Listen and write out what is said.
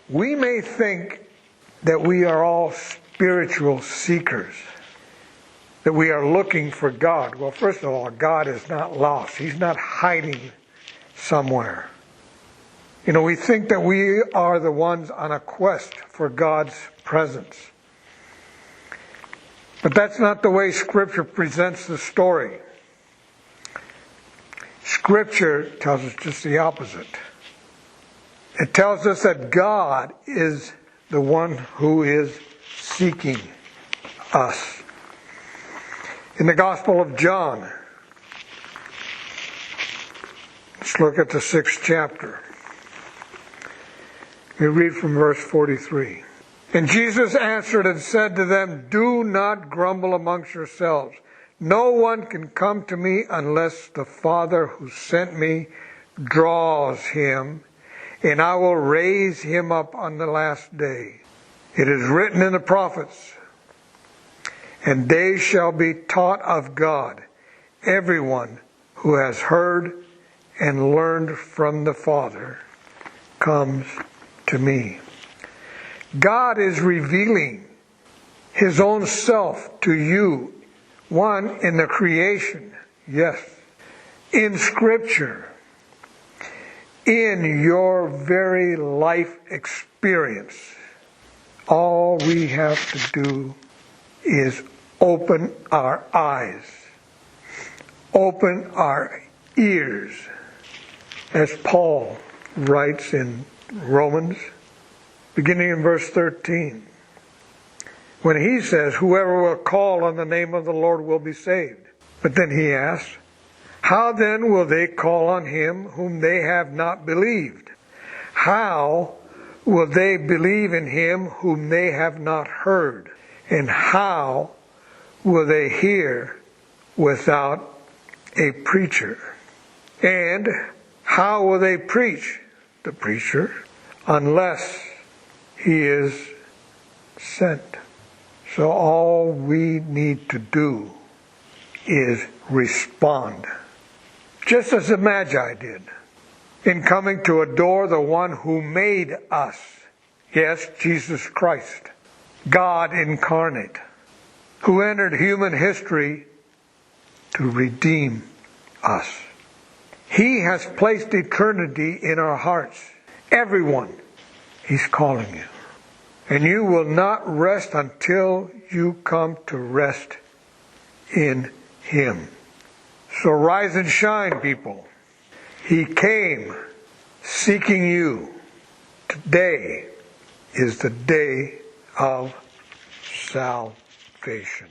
We may think that we are all spiritual seekers, that we are looking for God. Well, first of all, God is not lost. He's not hiding somewhere. We think that we are the ones on a quest for God's presence. But that's not the way Scripture presents the story. Scripture tells us just the opposite. It tells us that God is the one who is seeking us. In the Gospel of John, let's look at the 6th chapter. We read from verse 43. And Jesus answered and said to them, "Do not grumble amongst yourselves. No one can come to me unless the Father who sent me draws him, and I will raise him up on the last day. It is written in the prophets, and they shall be taught of God. Everyone who has heard and learned from the Father comes to me." God is revealing His own self to you, one, in the creation, yes, in Scripture, in your very life experience. All we have to do is open our eyes, open our ears, as Paul writes in Romans, beginning in verse 13, when he says, "Whoever will call on the name of the Lord will be saved." But then he asks, "How then will they call on him whom they have not believed? How will they believe in him whom they have not heard? And how will they hear without a preacher? And how will they preach, the preacher, unless he is sent?" So all we need to do is respond. Just as the Magi did in coming to adore the one who made us. Yes, Jesus Christ, God incarnate, who entered human history to redeem us. He has placed eternity in our hearts. Everyone, He's calling you. And you will not rest until you come to rest in Him. So rise and shine, people. He came seeking you. Today is the day of salvation.